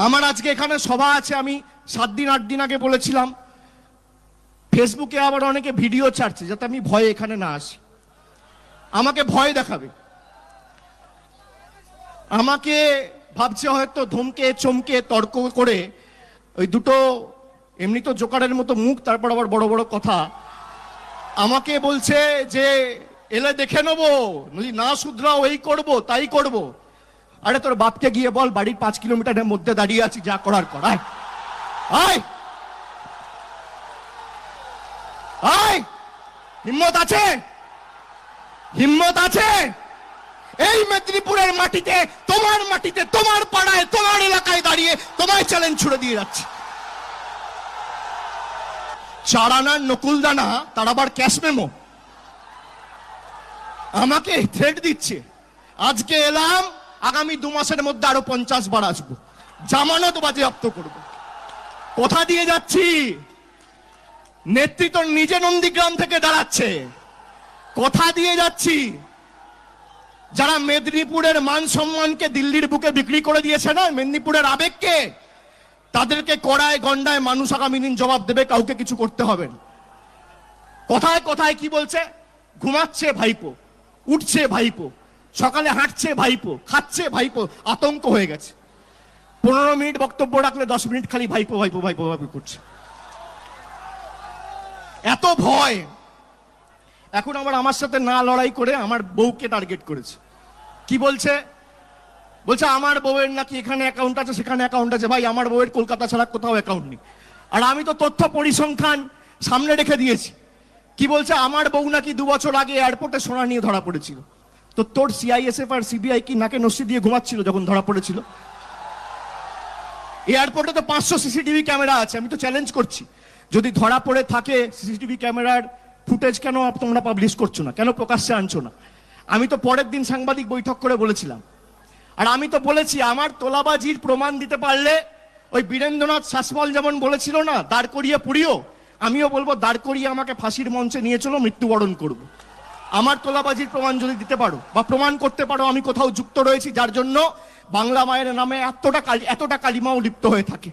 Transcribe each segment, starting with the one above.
আমার আজকে এখানে সভা আছে, আমি 7 দিন 8 দিন আগে বলেছিলাম। ফেসবুকে আবার অনেকে ভিডিও ছাড়ছে যাতে আমি ভয়ে এখানে না আসি, আমাকে ভয় দেখাবে, আমাকে ভাবছে হয়তো ধমকে চমকে তর্ক করে ওই দুটো এমনি তো জোকারের মতো মুখ, তারপর আবার বড় বড় কথা, আমাকে বলছে যে এলে দেখে নেবো, যদি না শুধরাও এই করব তাই করব। আরে তোর বাপকে গিয়ে বল বাড়ির 5 কিলোমিটারের মধ্যে দাঁড়িয়ে আছি, যা করার করায়। আয় আয়, হিম্মত আছে, হিম্মত আছে। এই মেদিনীপুরের মাটিতে, তোমার মাটিতে, তোমার পাড়ায়, তোমার এলাকায় দাঁড়িয়ে তোমায় চ্যালেঞ্জ ছুড়ে দিয়ে যাচ্ছে। 4 আনার নকুলদানা, তার আবার ক্যাশ মেমো, আমাকে থ্রেট দিচ্ছে। আজকে এলাম, আগামী 2 মাসের মধ্যে আরো 50 বার আসবো, জামানত বাজেয়াপ্ত করবো। কোথা দিয়ে যাচ্ছি? নেতৃত্ব নিজে নন্দীগ্রাম থেকে দাঁড়াচ্ছে। কোথা দিয়ে যাচ্ছি? যারা মেদিনীপুরের মান সম্মানকে দিল্লির বুকে বিক্রি করে দিয়েছে না, মেদিনীপুরের আবেগকে, তাদেরকে কড়ায় গন্ডায় মানুষ আগামী দিন জবাব দেবে, কাউকে কিছু করতে হবে না। কোথায় কোথায় কি বলছে? ঘুমাচ্ছে ভাইপো, উঠছে ভাইপো, সকালে হাঁটছে ভাইপো, খাচ্ছে ভাইপো, আতঙ্ক হয়ে গেছে। 15 মিনিট বক্তব্য রাখলে 10 মিনিট খালি ভাইপো ভাইপো ভাইপো ভাইপো করছে, এত ভয়। এখন আমার সাথে না লড়াই করে আমার বউকে টার্গেট করেছে। কি বলছে? বলছে আমার বউয়ের নাকি এখানে অ্যাকাউন্ট আছে, সেখানে অ্যাকাউন্ট আছে। ভাই, আমার বউয়ের কলকাতা ছাড়া কোথাও অ্যাকাউন্ট নেই, আর আমি তো তথ্য পরিসংখ্যান সামনে রেখে দিয়েছি। কি বলছে? আমার বউ নাকি 2 বছর আগে এয়ারপোর্টে সোনা নিয়ে ধরা পড়েছিল। তো তোর সিআইএসএফ আর সিবিআই কি নাকে নস্যি দিয়ে ঘুমাচ্ছিল যখন ধরা পড়েছিল? এয়ারপোর্টে তো 500 সিসিটিভি ক্যামেরা আছে। আমি তো চ্যালেঞ্জ করছি, যদি ধরা পড়ে থাকে সিসিটিভি ক্যামেরার ফুটেজ কেন তোমরা পাবলিশ করছো না, কেন প্রকাশ্যে আনছো না? আমি তো পরের দিন সাংবাদিক বৈঠক করে বলেছিলাম, আর আমি তো বলেছি আমার তোলাবাজির প্রমাণ দিতে পারলে, ওই বীরেন্দ্রনাথ শাসমল যেমন বলেছিল না, দাঁড় করিয়ে পুড়িও, আমিও বলবো দাঁড় করিয়ে আমাকে ফাঁসির মঞ্চে নিয়ে চলো, মৃত্যুবরণ করব। আমার তোলাবাজির প্রমাণ যদি দিতে পারো বা প্রমাণ করতে পারো আমি কোথাও যুক্ত রয়েছি, যার জন্য বাংলা মায়ের নামে এতটা কালিমাও লিপ্ত হয়ে থাকে।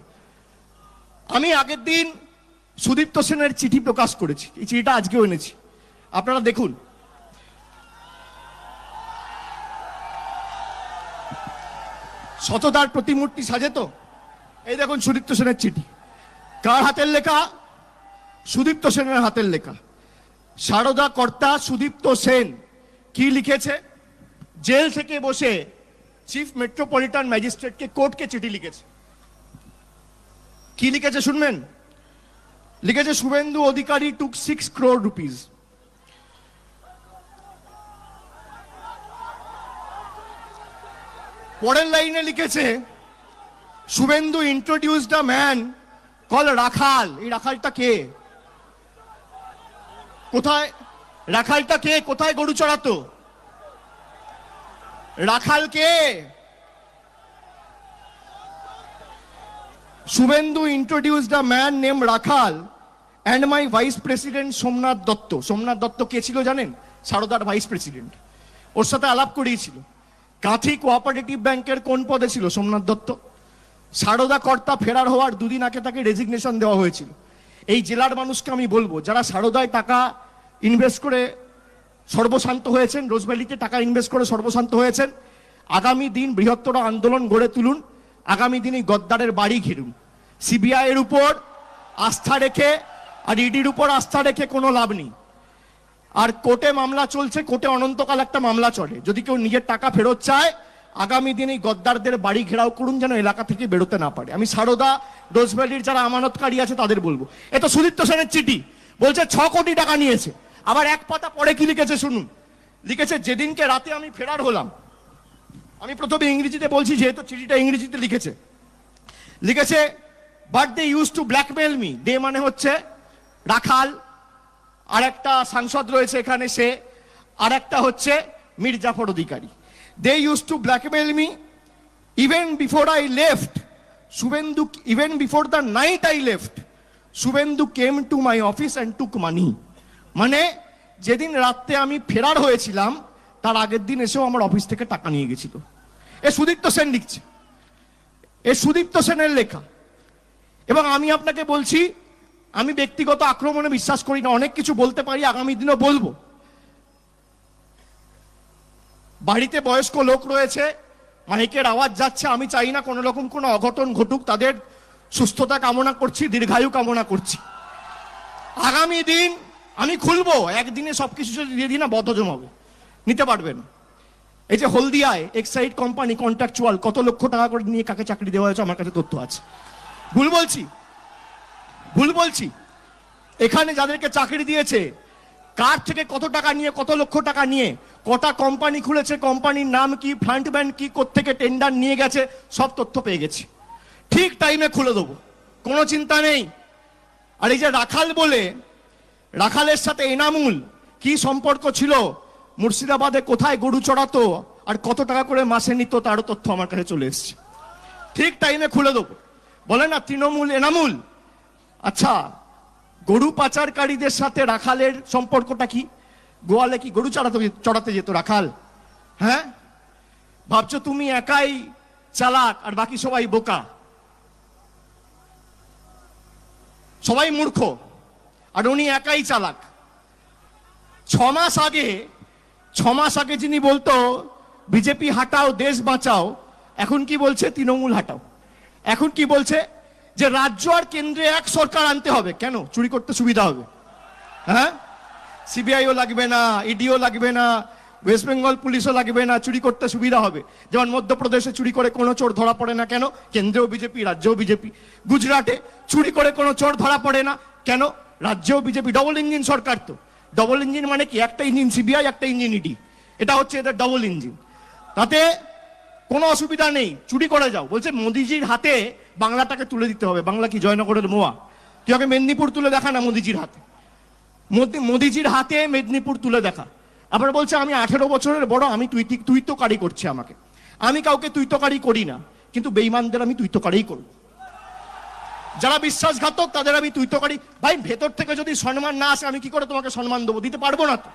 আমি আগের দিন সুদীপ্ত সেনের চিঠি প্রকাশ করেছি, এই চিঠিটা আজকেও এনেছি, আপনারা দেখুন। সততার প্রতিমূর্তি সাজে তো, এই দেখুন সুদীপ্ত সেনের চিঠি। কার হাতের লেখা? সুদীপ্ত সেনের হাতের লেখা। সারদা কর্তা সুদীপ্ত সেন কি লিখেছে? জেল থেকে বসে চিফ মেট্রোপলিটন ম্যাজিস্ট্রেটকে, কোর্টকে চিঠি লিখেছে। কি লিখেছে শুনবেন? লিখেছে শুভেন্দু অধিকারী টুক 6 crore rupees. পরের লাইনে লিখেছে Suvendu introduced a man call Rakhal. এই রাখালটা কে? কোথায় রাখালটা কে? কোথায় গরু চড়াতো? রাখাল কে? Suvendu introduced a man name Rakhal and my vice president Somnath Dutta. Somnath Dutta কে ছিল জানেন? সারদার ভাইস প্রেসিডেন্ট। ওর সাথে আলাপ করিয়েছিল। কাঁথি কোঅপারেটিভ ব্যাংকের কোন পদে ছিল সোমনাথ দত্ত? সারদা কর্তা ফেরার হওয়ার 2 দিন আগে তাকে রেজিগনেশন দেওয়া হয়েছিল। এই জেলার মানুষকে আমি বলবো, যারা সারদায় টাকা ইনভেস্ট করে সর্বশান্ত হয়েছেন, রোজভ্যালিতে টাকা ইনভেস্ট করে সর্বশান্ত হয়েছেন, আগামী দিন বৃহত্তর আন্দোলন গড়ে তুলুন। আগামী দিন এই গদ্দারের বাড়ি ঘিরুন। সিবিআই এর উপর আস্থা রেখে আর ইডির উপর আস্থা রেখে কোনো লাভ নেই। আর কোর্টে মামলা চলছে, কোর্টে অনন্তকাল একটা মামলা চলে। যদি কেউ নিজের টাকা ফেরত চায়, আগামী দিন এই গদ্দারদের বাড়ি ঘেরাও করুন, যেন এলাকা থেকে বেরোতে না পারে। আমি সারদা, রোজভ্যালির যারা আমানতকারী আছে তাদের বলবো। এ তো সুদীপ্ত সেনের চিঠি, বলছে 6 কোটি টাকা নিয়েছে। আবার এক পাতা পরে কি লিখেছে শুনুন। লিখেছে যেদিনকে রাতে আমি ফেরার হলাম, আমি প্রথমে ইংরেজিতে বলছি যেহেতু চিঠিটা ইংরেজিতে লিখেছে। লিখেছে but they use to blackmail me. They মানে হচ্ছে রাখাল, আর একটা সাংসদ রয়েছে এখানে সে, আর একটা হচ্ছে Mir Jafar Adhikari. They use to blackmail me even before I left Suvendu, even before the night I left Suvendu came to my office and took money. মানে যেদিন রাত্রে আমি ফেরার হয়েছিলাম তার আগের দিন এসেও আমার অফিস থেকে টাকা নিয়ে গেছিল। এ সুদীপ্ত সেন লিখছে। এ সুদীপ্ত সেনের লেখা। এবং আমি আপনাকে বলছি, আমি ব্যক্তিগত আক্রমণে বিশ্বাস করি না, অনেক কিছু বলতে পারি, আগামী দিনও বলবো। বাড়িতে বয়স্ক লোক রয়েছে, মাইকের আওয়াজ যাচ্ছে, আমি চাই না কোনো রকম কোনো অঘটন ঘটুক, তাদের সুস্থতা কামনা করছি, দীর্ঘায়ু কামনা করছি। আগামী দিন আমি খুলবো, একদিনে সবকিছু দিয়ে দিই না, বদ্ধ জমাবে, নিতে পারবেন। এই যে হলদিয়ায় এক্সাইড কোম্পানি কন্ট্রাকচুয়াল কত লক্ষ টাকা করে নিয়ে কাকে চাকরি দেওয়া হয়েছে আমার কাছে তথ্য আছে। ভুল বলছি? ভুল বলছি? এখানে যাদেরকে চাকরি দিয়েছে কার থেকে কত টাকা নিয়ে, কত লক্ষ টাকা নিয়ে, কটা কোম্পানি খুলেছে, কোম্পানির নাম কি, ফ্রন্টম্যান কি, কোত্থেকে টেন্ডার নিয়ে গেছে, সব তথ্য পেয়ে গেছি। ঠিক টাইমে খুলে দেবো, কোনো চিন্তা নেই। আর এই যে রাখাল বলে, রাখালের সাথে এনামুল কি সম্পর্ক ছিল, মুর্শিদাবাদে কোথায় গরু চড়াতো আর কত টাকা করে মাসে নিত, তারও তথ্য আমার কাছে চলে এসছে। ঠিক টাইমে খুলে দেবো। বলে না তৃণমূল এনামুল, আচ্ছা গরু পাচারকারীদের সাথে রাখালের সম্পর্কটা কি? গোয়ালে কি গরু চড়াতে যেত রাখাল? হ্যাঁ, ভাবছো তুমি একাই চালাক আর বাকি সবাই বোকা, সবাই মূর্খ, আর উনি একাই চালাক। 6 মাস আগে যিনি বলতো বিজেপি হাটাও দেশ বাঁচাও, এখন কি বলছে তৃণমূল হাটাও। এখন কি বলছে যে রাজ্য আর কেন্দ্রে এক সরকার আনতে হবে। কেন? চুরি করতে সুবিধা হবে। হ্যাঁ, সিবিআইও লাগবে না, ইডিও লাগবে না, ওয়েস্ট বেঙ্গল পুলিশও লাগবে না, চুরি করতে সুবিধা হবে। যেমন মধ্যপ্রদেশে চুরি করে কোনো চোর ধরা পড়ে না, কেন? কেন্দ্রেও বিজেপি, রাজ্যেও বিজেপি। গুজরাটে চুরি করে কোনো চোর ধরা পড়ে না, কেন? রাজ্যেও বিজেপি। ডবল ইঞ্জিন সরকার তো। ডবল ইঞ্জিন মানে কি? একটা ইঞ্জিন সিবিআই, একটা ইঞ্জিন ইডি, এটা হচ্ছে এদের ডবল ইঞ্জিন। তাতে কোনো অসুবিধা নেই, চুরি করে যাও। বলছে মোদিজির হাতে বাংলাটাকে তুলে দিতে হবে। বাংলা কি জয়নগরের মোয়া? তুই আগে মেদিনীপুর তুলে দেখা না মোদিজির হাতে, মোদিজির হাতে মেদিনীপুর তুলে দেখা। আবার বলছে আমি 18 বছরের বড়, আমি তুইতকারী করছে আমাকে। আমি কাউকে তুইতকারী করি না, কিন্তু বেঈমানদের আমি তুইতকারী করব। যারা বিশ্বাসঘাতক তাদের আমি তুইতকারী। ভাই ভেতর থেকে যদি সম্মান না আসে, আমি কি করে তোমাকে সম্মান দেবো? দিতে পারবো না তো।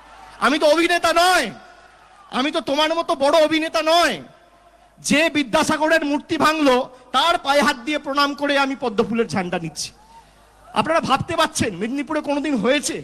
আমি তো অভিনেতা নয়, আমি তো তোমার মতো বড় অভিনেতা নয়। যে বিদ্যাসাগরের মূর্তি ভাঙলো তার পায়ে হাত দিয়ে প্রণাম করে আমি পদ্মফুলের ঝান্ডা নিচ্ছি। আপনারা ভাবতে পারছেন মেদিনীপুরে কোনোদিন হয়েছে